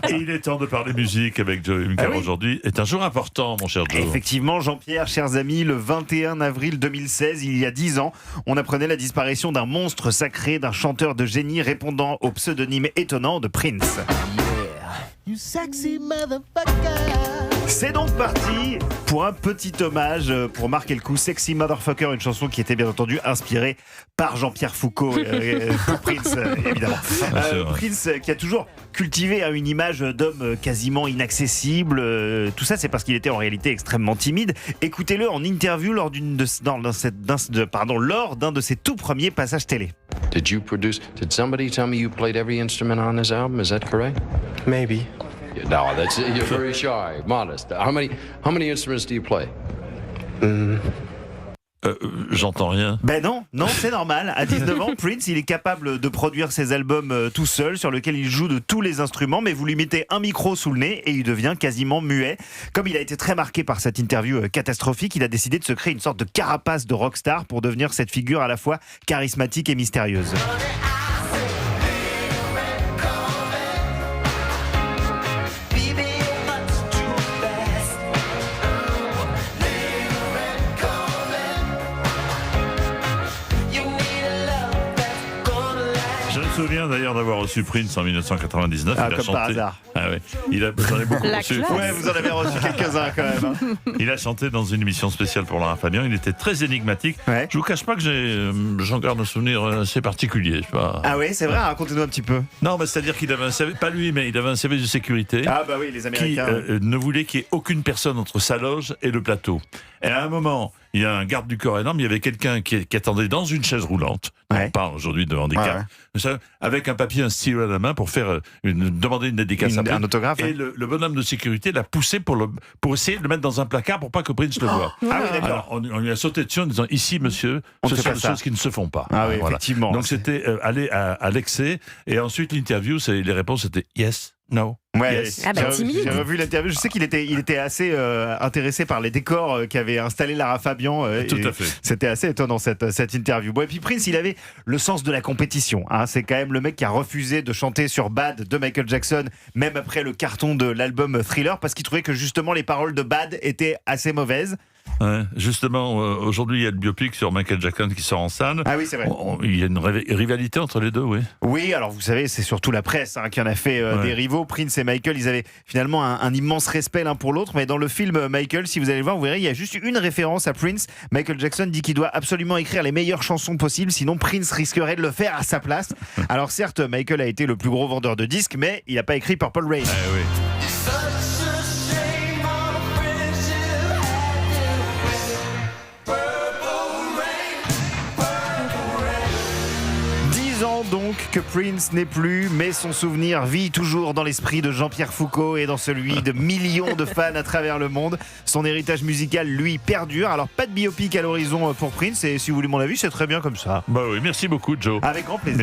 Et il est temps de parler musique avec Joe Hume, car aujourd'hui est un jour important, mon cher Joe. Effectivement, Jean-Pierre, chers amis, le 21 avril 2016, il y a 10 ans, on apprenait la disparition d'un monstre sacré, d'un chanteur de génie répondant au pseudonyme étonnant de Prince. You sexy motherfucker. C'est donc parti pour un petit hommage pour marquer le coup. Sexy Motherfucker, une chanson qui était bien entendu inspirée par Jean-Pierre Foucault, pour Prince, évidemment. Prince qui a toujours cultivé une image d'homme quasiment inaccessible. Tout ça, c'est parce qu'il était en réalité extrêmement timide. Écoutez-le en interview lors d'un de ses tout premiers passages télé. Did somebody tell me you played every instrument on this album? Is that correct? Maybe. No, you're very shy, modest. How many instruments do you play? J'entends rien. Ben non, c'est normal. À 19 ans, Prince, il est capable de produire ses albums tout seul, sur lesquels il joue de tous les instruments, mais vous lui mettez un micro sous le nez et il devient quasiment muet. Comme il a été très marqué par cette interview catastrophique, il a décidé de se créer une sorte de carapace de rockstar pour devenir cette figure à la fois charismatique et mystérieuse. Je me souviens d'ailleurs d'avoir reçu Prince en 1999. Ah, comme par hasard. Ah ouais. J'en ai beaucoup reçu. Ouais, vous en avez reçu quelques-uns quand même. Il a chanté dans une émission spéciale pour Lara Fabian. Il était très énigmatique. Ouais. Je vous cache pas que j'en garde un souvenir assez particulier. Je sais pas. Ah oui, c'est vrai, racontez-nous un petit peu. Non, mais c'est-à-dire qu'il avait un CV, pas lui, mais il avait un CV de sécurité. Ah bah oui, les Américains. Qui ne voulait qu'il y ait aucune personne entre sa loge et le plateau. Et à un moment, il y a un garde du corps énorme, il y avait quelqu'un qui attendait dans une chaise roulante, on parle aujourd'hui de handicap, avec un papier, un stylo à la main pour faire demander une dédicace à Prince. Un autographe. Et le bonhomme de sécurité l'a poussé pour essayer de le mettre dans un placard pour pas que Prince le voie. Ah oui, d'accord. Alors, on lui a sauté dessus en disant, ici monsieur, ce sont des choses qui ne se font pas. Ah oui, effectivement. Donc c'était aller à l'excès, et ensuite l'interview, les réponses étaient yes, no. Ouais, yes. Ah bah, j'ai revu l'interview. Je sais qu'il était assez intéressé par les décors qu'avait installé Lara Fabian. Tout à fait. C'était assez étonnant cette interview. Bon, et puis Prince, il avait le sens de la compétition. C'est quand même le mec qui a refusé de chanter sur Bad de Michael Jackson, même après le carton de l'album Thriller, parce qu'il trouvait que justement les paroles de Bad étaient assez mauvaises. Ouais, justement, aujourd'hui, il y a le biopic sur Michael Jackson qui sort en salle. Ah oui, c'est vrai. Il y a une rivalité entre les deux, oui. Oui, alors vous savez, c'est surtout la presse qui en a fait des rivaux. Prince et Michael, ils avaient finalement un immense respect l'un pour l'autre. Mais dans le film Michael, si vous allez le voir, vous verrez, il y a juste une référence à Prince. Michael Jackson dit qu'il doit absolument écrire les meilleures chansons possibles, sinon Prince risquerait de le faire à sa place. Alors certes, Michael a été le plus gros vendeur de disques, mais il n'a pas écrit Purple Rain. Ah, oui. 10 ans donc que Prince n'est plus, mais son souvenir vit toujours dans l'esprit de Jean-Pierre Foucault et dans celui de millions de fans à travers le monde. Son héritage musical, lui, perdure. Alors pas de biopic à l'horizon pour Prince, et si vous voulez mon avis, c'est très bien comme ça. Bah oui, merci beaucoup, Joe. Avec grand plaisir.